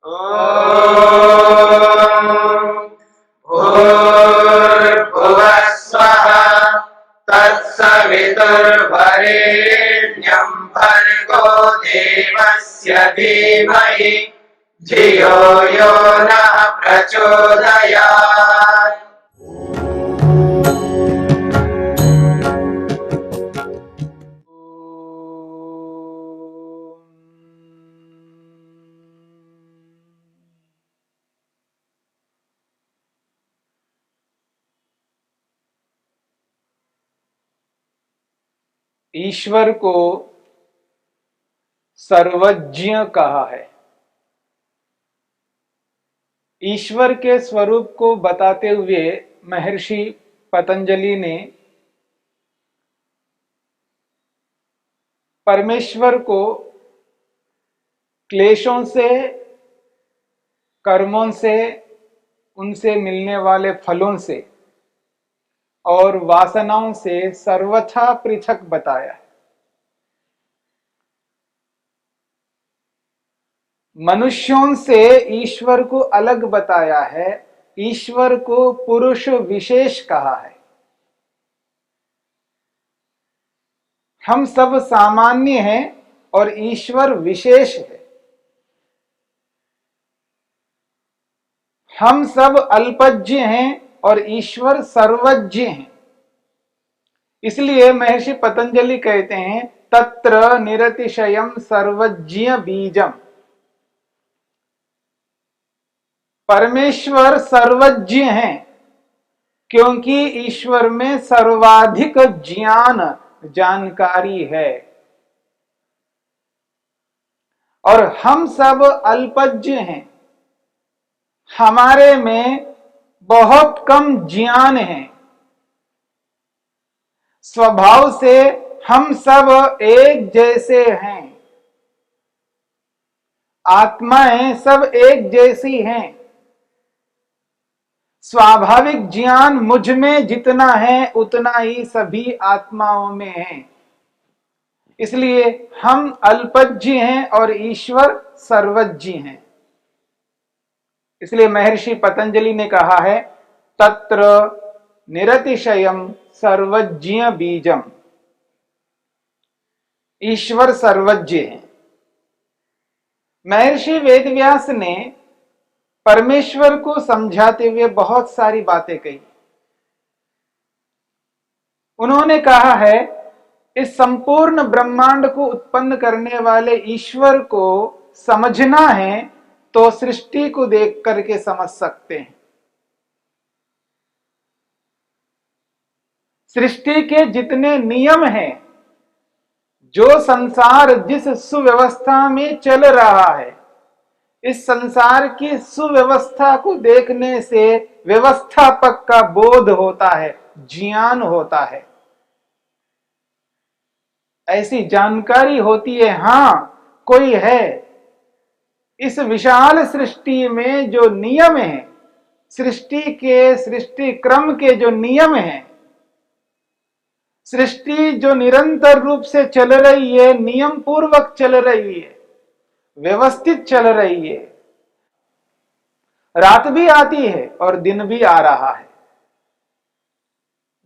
ॐ भूर्भुवः स्वः तत्सवितुर्वरेण्यं भर्गो देवस्य धीमहि धियो यो नः प्रचोदयात्। ईश्वर को सर्वज्ञ कहा है। ईश्वर के स्वरूप को बताते हुए महर्षि पतंजलि ने परमेश्वर को क्लेशों से, कर्मों से, उनसे मिलने वाले फलों से और वासनाओं से सर्वथा पृथक बताया है। मनुष्यों से ईश्वर को अलग बताया है। ईश्वर को पुरुष विशेष कहा है। हम सब सामान्य हैं और ईश्वर विशेष है। हम सब अल्पज्ञ हैं और ईश्वर सर्वज्ञ हैं। इसलिए महर्षि पतंजलि कहते हैं तत्र निरतिशयम सर्वज्ञ बीजम। परमेश्वर सर्वज्ञ हैं क्योंकि ईश्वर में सर्वाधिक जानकारी है और हम सब अल्पज्ञ हैं। हमारे में बहुत कम ज्ञान है। स्वभाव से हम सब एक जैसे हैं। आत्माएं सब एक जैसी हैं। स्वाभाविक ज्ञान मुझ में जितना है उतना ही सभी आत्माओं में है। इसलिए हम अल्पज्ञ हैं और ईश्वर सर्वज्ञ हैं। इसलिए महर्षि पतंजलि ने कहा है तत्र निरतिशयम सर्वज्ञ बीजम। ईश्वर सर्वज्ञ है। महर्षि वेदव्यास ने परमेश्वर को समझाते हुए बहुत सारी बातें कही। उन्होंने कहा है इस संपूर्ण ब्रह्मांड को उत्पन्न करने वाले ईश्वर को समझना है तो सृष्टि को देख करके समझ सकते हैं। सृष्टि के जितने नियम हैं, जो संसार जिस सुव्यवस्था में चल रहा है, इस संसार की सुव्यवस्था को देखने से व्यवस्थापक का बोध होता है, ज्ञान होता है। ऐसी जानकारी होती है हां कोई है। इस विशाल सृष्टि में जो नियम है, सृष्टि क्रम के जो नियम हैं, सृष्टि जो निरंतर रूप से चल रही है, नियम पूर्वक चल रही है, व्यवस्थित चल रही है। रात भी आती है और दिन भी आ रहा है।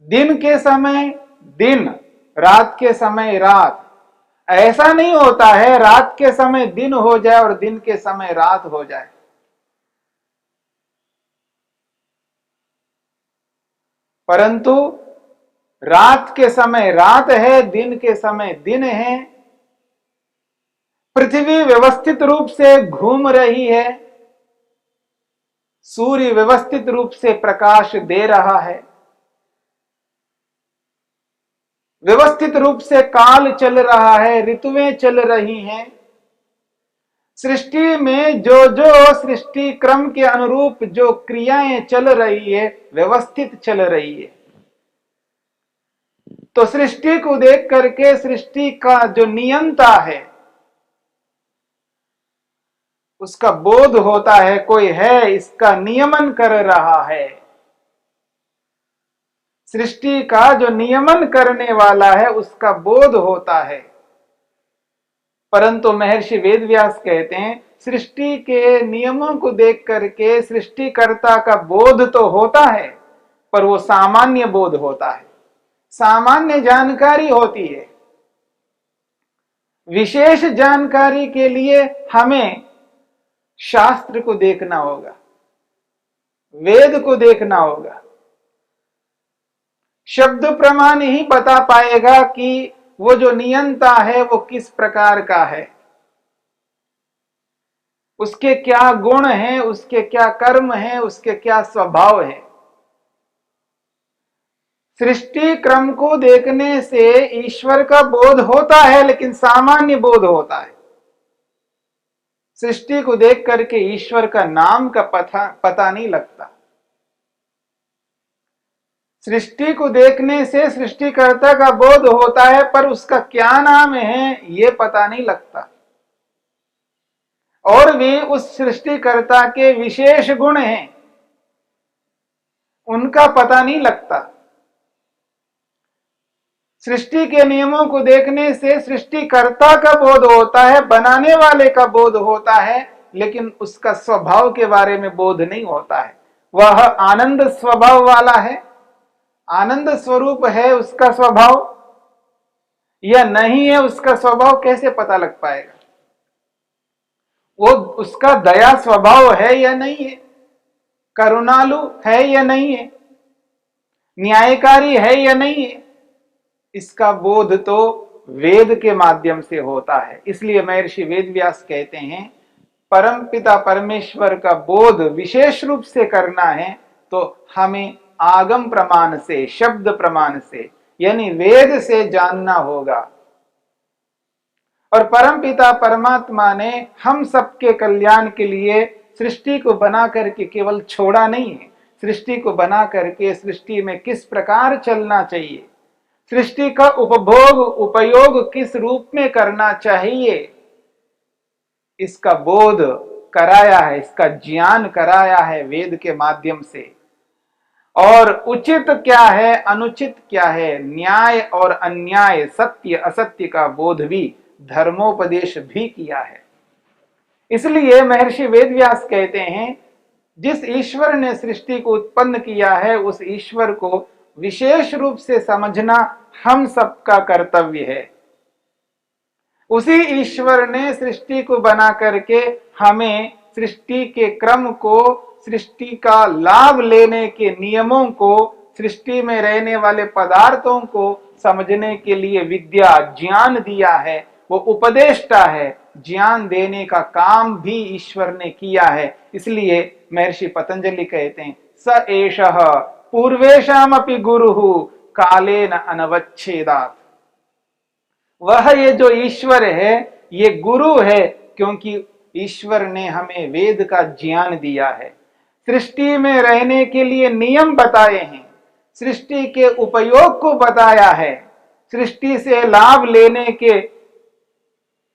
दिन के समय दिन, रात के समय रात। ऐसा नहीं होता है रात के समय दिन हो जाए और दिन के समय रात हो जाए। परंतु रात के समय रात है, दिन के समय दिन है। पृथ्वी व्यवस्थित रूप से घूम रही है। सूर्य व्यवस्थित रूप से प्रकाश दे रहा है। व्यवस्थित रूप से काल चल रहा है, ऋतुएं चल रही हैं। सृष्टि में जो जो सृष्टि क्रम के अनुरूप जो क्रियाएं चल रही है, व्यवस्थित चल रही है। तो सृष्टि को देख करके सृष्टि का जो नियंता है उसका बोध होता है, कोई है इसका नियमन कर रहा है। सृष्टि का जो नियमन करने वाला है उसका बोध होता है। परंतु महर्षि वेदव्यास कहते हैं सृष्टि के नियमों को देख करके सृष्टिकर्ता का बोध तो होता है, पर वो सामान्य बोध होता है, सामान्य जानकारी होती है। विशेष जानकारी के लिए हमें शास्त्र को देखना होगा, वेद को देखना होगा। शब्द प्रमाण ही बता पाएगा कि वो जो नियंता है वो किस प्रकार का है, उसके क्या गुण हैं, उसके क्या कर्म हैं, उसके क्या स्वभाव है। सृष्टि क्रम को देखने से ईश्वर का बोध होता है, लेकिन सामान्य बोध होता है। सृष्टि को देख करके ईश्वर का नाम का पता नहीं लगता। सृष्टि को देखने से सृष्टिकर्ता का बोध होता है, पर उसका क्या नाम है ये पता नहीं लगता। और भी उस सृष्टिकर्ता के विशेष गुण हैं, उनका पता नहीं लगता। सृष्टि के नियमों को देखने से सृष्टिकर्ता का बोध होता है, बनाने वाले का बोध होता है, लेकिन उसका स्वभाव के बारे में बोध नहीं होता है। वह आनंद स्वभाव वाला है, आनंद स्वरूप है उसका स्वभाव, या नहीं है उसका स्वभाव कैसे पता लग पाएगा? वो उसका दया स्वभाव है या नहीं है, करुणालु है या नहीं है, न्यायकारी है या नहीं है, इसका बोध तो वेद के माध्यम से होता है। इसलिए महर्षि वेदव्यास कहते हैं परमपिता परमेश्वर का बोध विशेष रूप से करना है तो हमें आगम प्रमाण से, शब्द प्रमाण से, यानी वेद से जानना होगा। और परमपिता परमात्मा ने हम सबके कल्याण के लिए सृष्टि को बना करके केवल छोड़ा नहीं है, सृष्टि को बना करके सृष्टि में किस प्रकार चलना चाहिए, सृष्टि का उपभोग उपयोग किस रूप में करना चाहिए, इसका बोध कराया है, इसका ज्ञान कराया है वेद के माध्यम से। और उचित क्या है, अनुचित क्या है, न्याय और अन्याय, सत्य असत्य का बोध भी, धर्मोपदेश भी किया है। इसलिए महर्षि वेदव्यास कहते हैं जिस ईश्वर ने सृष्टि को उत्पन्न किया है उस ईश्वर को विशेष रूप से समझना हम सबका कर्तव्य है। उसी ईश्वर ने सृष्टि को बना करके हमें सृष्टि के क्रम को, सृष्टि का लाभ लेने के नियमों को, सृष्टि में रहने वाले पदार्थों को समझने के लिए विद्या ज्ञान दिया है। वो उपदेष्टा है, ज्ञान देने का काम भी ईश्वर ने किया है। इसलिए महर्षि पतंजलि कहते हैं स एषः पूर्वेशामपि गुरुः कालेन अनवच्छेदात्। वह ये जो ईश्वर है ये गुरु है, क्योंकि ईश्वर ने हमें वेद का ज्ञान दिया है, सृष्टि में रहने के लिए नियम बताए हैं, सृष्टि के उपयोग को बताया है, सृष्टि से लाभ लेने के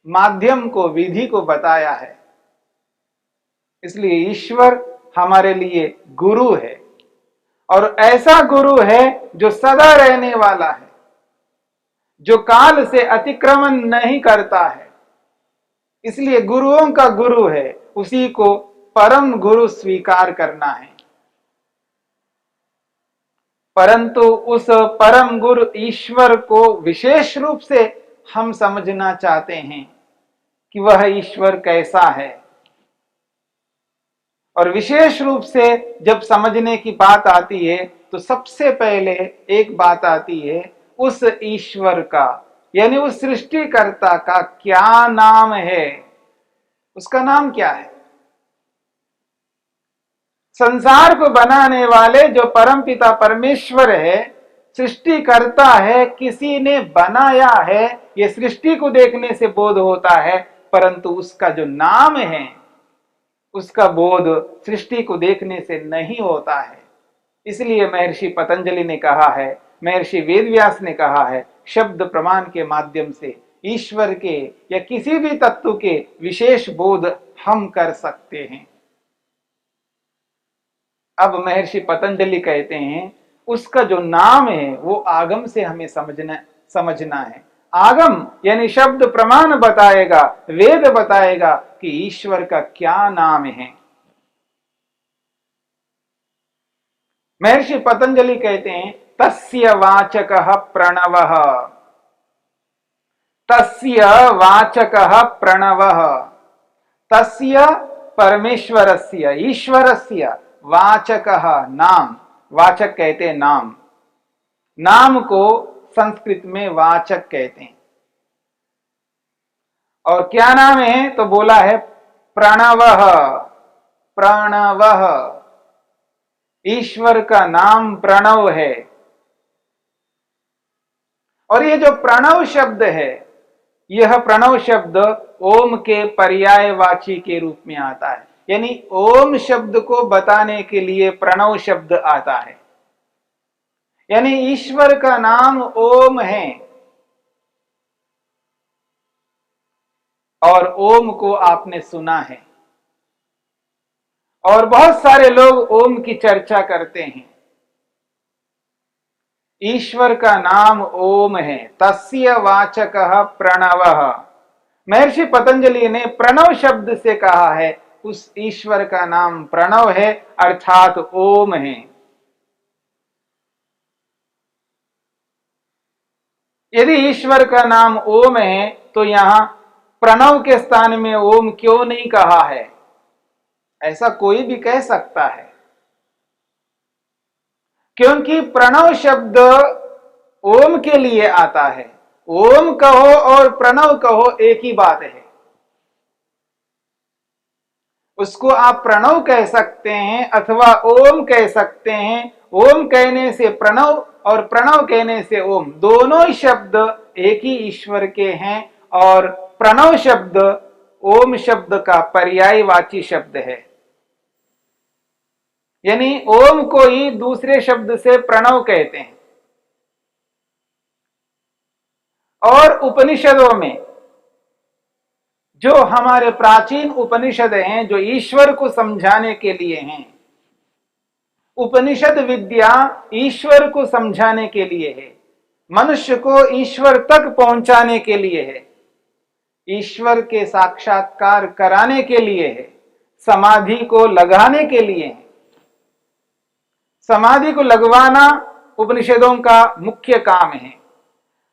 माध्यम को, विधि को बताया है। इसलिए ईश्वर हमारे लिए गुरु है, और ऐसा गुरु है जो सदा रहने वाला है, जो काल से अतिक्रमण नहीं करता है। इसलिए गुरुओं का गुरु है, उसी को परम गुरु स्वीकार करना है। परंतु उस परम गुरु ईश्वर को विशेष रूप से हम समझना चाहते हैं कि वह ईश्वर कैसा है। और विशेष रूप से जब समझने की बात आती है तो सबसे पहले एक बात आती है उस ईश्वर का, यानी उस सृष्टिकर्ता का क्या नाम है, उसका नाम क्या है। संसार को बनाने वाले जो परमपिता परमेश्वर है, सृष्टिकर्ता है, किसी ने बनाया है, ये सृष्टि को देखने से बोध होता है, परंतु उसका जो नाम है उसका बोध सृष्टि को देखने से नहीं होता है। इसलिए महर्षि पतंजलि ने कहा है, महर्षि वेदव्यास ने कहा है, शब्द प्रमाण के माध्यम से ईश्वर के या किसी भी तत्व के विशेष बोध हम कर सकते हैं। अब महर्षि पतंजलि कहते हैं उसका जो नाम है वो आगम से हमें समझना है। आगम यानी शब्द प्रमाण बताएगा, वेद बताएगा कि ईश्वर का क्या नाम है। महर्षि पतंजलि कहते हैं तस्य वाचकः प्रणवः, तस्य वाचकः प्रणवः, तस्य परमेश्वरस्य ईश्वरस्य वाचकः नाम, वाचक कहते हैं नाम, नाम को संस्कृत में वाचक कहते हैं। और क्या नाम है तो बोला है प्रणवः, प्रणवः, ईश्वर का नाम प्रणव है। और ये जो प्रणव शब्द है, यह प्रणव शब्द ओम के पर्यायवाची के रूप में आता है, यानी ओम शब्द को बताने के लिए प्रणव शब्द आता है। यानी ईश्वर का नाम ओम है और ओम को आपने सुना है, और बहुत सारे लोग ओम की चर्चा करते हैं। ईश्वर का नाम ओम है, तस्य वाचकः प्रणवः। महर्षि पतंजलि ने प्रणव शब्द से कहा है उस ईश्वर का नाम प्रणव है, अर्थात ओम है। यदि ईश्वर का नाम ओम है तो यहां प्रणव के स्थान में ओम क्यों नहीं कहा है? ऐसा कोई भी कह सकता है, क्योंकि प्रणव शब्द ओम के लिए आता है। ओम कहो और प्रणव कहो एक ही बात है। उसको आप प्रणव कह सकते हैं अथवा ओम कह सकते हैं। ओम कहने से प्रणव और प्रणव कहने से ओम, दोनों ही शब्द एक ही ईश्वर के हैं, और प्रणव शब्द ओम शब्द का पर्यायवाची शब्द है। यानी ओम को ही दूसरे शब्द से प्रणव कहते हैं। और उपनिषदों में जो हमारे प्राचीन उपनिषद हैं, जो ईश्वर को समझाने के लिए हैं, उपनिषद विद्या ईश्वर को समझाने के लिए है, मनुष्य को ईश्वर तक पहुंचाने के लिए है, ईश्वर के साक्षात्कार कराने के लिए है, समाधि को लगाने के लिए है। समाधि को लगवाना उपनिषदों का मुख्य काम है।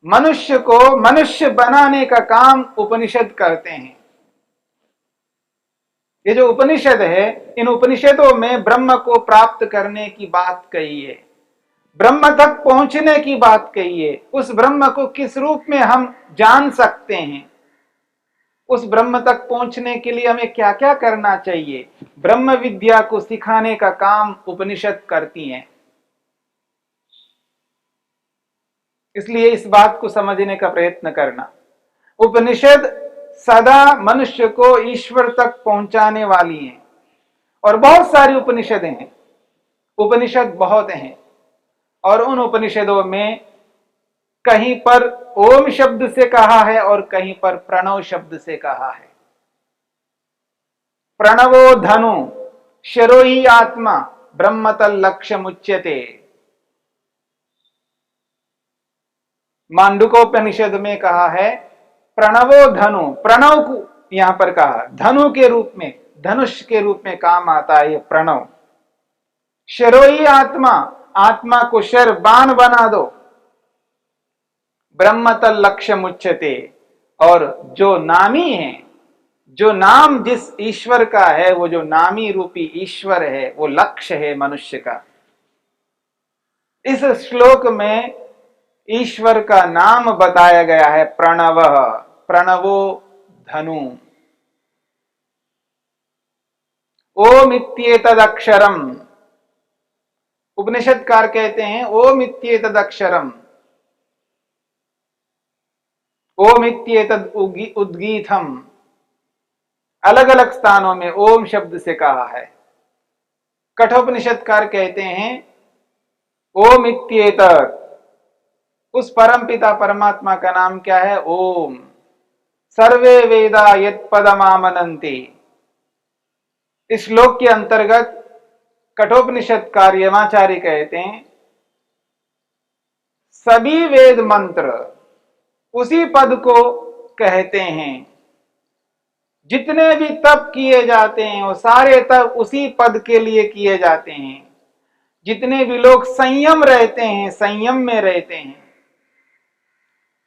मनुष्य को मनुष्य बनाने का काम उपनिषद करते हैं। ये जो उपनिषद है, इन उपनिषदों में ब्रह्म को प्राप्त करने की बात कही है, ब्रह्म तक पहुंचने की बात कही है। उस ब्रह्म को किस रूप में हम जान सकते हैं, उस ब्रह्म तक पहुंचने के लिए हमें क्या क्या करना चाहिए, ब्रह्म विद्या को सिखाने का काम उपनिषद करती हैं। इसलिए इस बात को समझने का प्रयत्न करना। उपनिषद सदा मनुष्य को ईश्वर तक पहुंचाने वाली हैं, और बहुत सारी उपनिषदें हैं, उपनिषद बहुत हैं, और उन उपनिषदों में कहीं पर ओम शब्द से कहा है और कहीं पर प्रणव शब्द से कहा है। प्रणवो धनु शरो ही आत्मा ब्रह्मतल लक्ष्य मुच्यते। मांडुकोपनिषद में कहा है प्रणवो धनु, प्रणव को यहां पर कहा धनु के रूप में, धनुष के रूप में काम आता है ये प्रणव। शरो ही आत्मा, आत्मा को शर बाण बना दो, ब्रह्मतल लक्ष्य मुच्यते। और जो नामी है, जो नाम जिस ईश्वर का है, वो जो नामी रूपी ईश्वर है, वो लक्ष्य है मनुष्य का। इस श्लोक में ईश्वर का नाम बताया गया है प्रणवः, प्रणवो धनु। ओम इत्येतद अक्षरम, उपनिषदकार कहते हैं ओम इत्येतद अक्षरम, ओम इत्येतद उद्गीतम। अलग अलग स्थानों में ओम शब्द से कहा है। कठोपनिषदकार कहते हैं ओम इत्येतद, उस परमपिता परमात्मा का नाम क्या है? ओम। सर्वे वेदा यत्पदमामनन्ति। इस श्लोक के अंतर्गत कठोपनिषदकार यमाचार्य कहते हैं सभी वेद मंत्र उसी पद को कहते हैं। जितने भी तप किए जाते हैं वो सारे तप उसी पद के लिए किए जाते हैं। जितने भी लोग संयम रहते हैं, संयम में रहते हैं,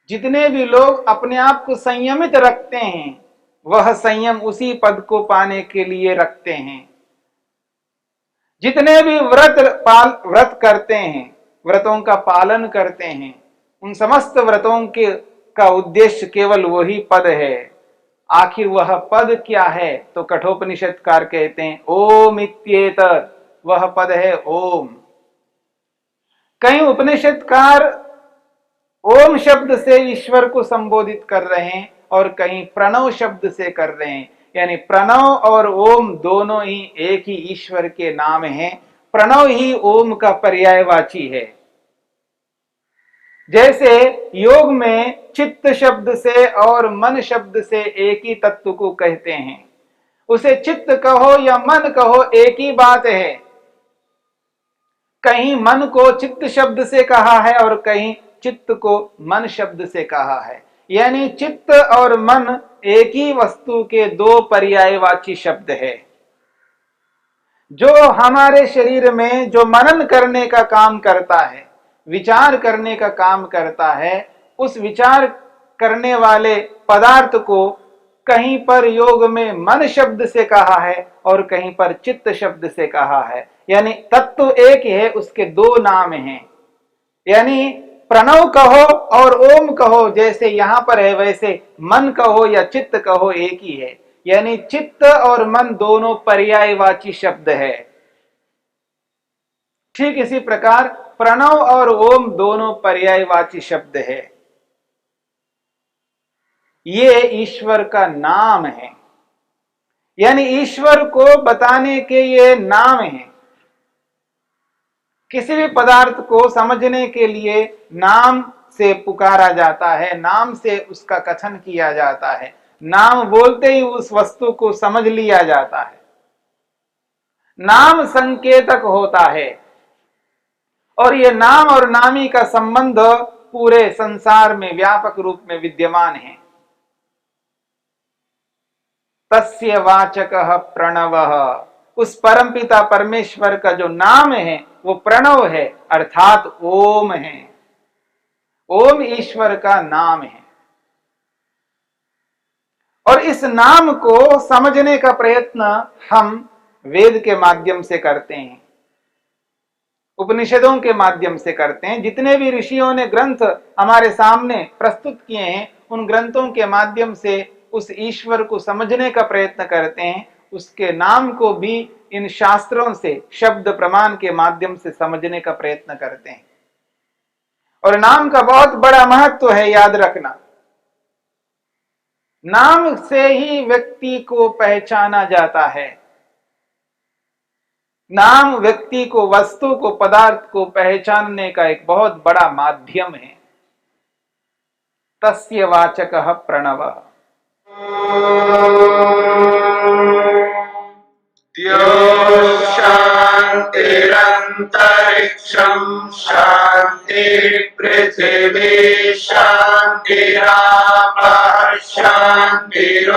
जितने भी लोग अपने आप को संयमित रखते हैं, वह संयम उसी पद को पाने के लिए रखते हैं। जितने भी व्रत करते हैं, व्रतों का पालन करते हैं, उन समस्त व्रतों के का उद्देश्य केवल वही पद है। आखिर वह पद क्या है? तो कठोपनिषदकार कहते हैं ओम इत्येत, वह पद है ओम। कई उपनिषदकार ओम शब्द से ईश्वर को संबोधित कर रहे हैं और कहीं प्रणव शब्द से कर रहे हैं। यानी प्रणव और ओम दोनों ही एक ही ईश्वर के नाम हैं। प्रणव ही ओम का पर्यायवाची है। जैसे योग में चित्त शब्द से और मन शब्द से एक ही तत्व को कहते हैं, उसे चित्त कहो या मन कहो एक ही बात है। कहीं मन को चित्त शब्द से कहा है और कहीं चित्त को मन शब्द से कहा है। यानी चित्त और मन एक ही वस्तु के दो पर्यायवाची शब्द है। जो हमारे शरीर में जो मनन करने का काम करता है, विचार करने का काम करता है, उस विचार करने वाले पदार्थ को कहीं पर योग में मन शब्द से कहा है और कहीं पर चित्त शब्द से कहा है। यानी तत्व एक है, उसके दो नाम हैं। यानी प्रणव कहो और ओम कहो, जैसे यहां पर है, वैसे मन कहो या चित्त कहो एक ही है। यानी चित्त और मन दोनों पर्यायवाची शब्द है। ठीक इसी प्रकार प्रणव और ओम दोनों पर्यायवाची शब्द है। ये ईश्वर का नाम है। यानी ईश्वर को बताने के ये नाम है। किसी भी पदार्थ को समझने के लिए नाम से पुकारा जाता है, नाम से उसका कथन किया जाता है। नाम बोलते ही उस वस्तु को समझ लिया जाता है। नाम संकेतक होता है और यह नाम और नामी का संबंध पूरे संसार में व्यापक रूप में विद्यमान है। तस्य वाचकः प्रणवः, उस परमपिता परमेश्वर का जो नाम है वो प्रणव है, अर्थात ओम है। ओम ईश्वर का नाम है और इस नाम को समझने का प्रयत्न हम वेद के माध्यम से करते हैं, उपनिषदों के माध्यम से करते हैं। जितने भी ऋषियों ने ग्रंथ हमारे सामने प्रस्तुत किए हैं, उन ग्रंथों के माध्यम से उस ईश्वर को समझने का प्रयत्न करते हैं। उसके नाम को भी इन शास्त्रों से शब्द प्रमाण के माध्यम से समझने का प्रयत्न करते हैं। और नाम का बहुत बड़ा महत्व है, याद रखना। नाम से ही व्यक्ति को पहचाना जाता है। नाम व्यक्ति को, वस्तु को, पदार्थ को पहचानने का एक बहुत बड़ा माध्यम है। तस्य वाचकः प्रणवः। शान्तिरन्तरिक्षं शान्तिः पृथिवी शान्तिरापः शान्तिरोषधयः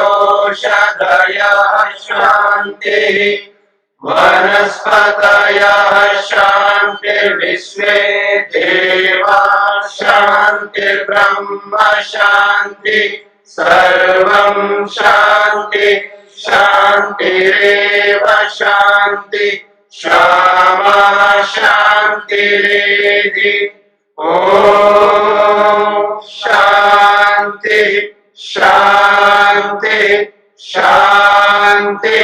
शान्तिः वनस्पतयः शान्तिर्विश्वे देवाः शान्तिर्ब्रह्म शान्तिः सर्वं शान्ति शान्तिरेव शान्ति क्षमा शान्तिरेधि। ॐ शान्ति शान्ति शान्तिः।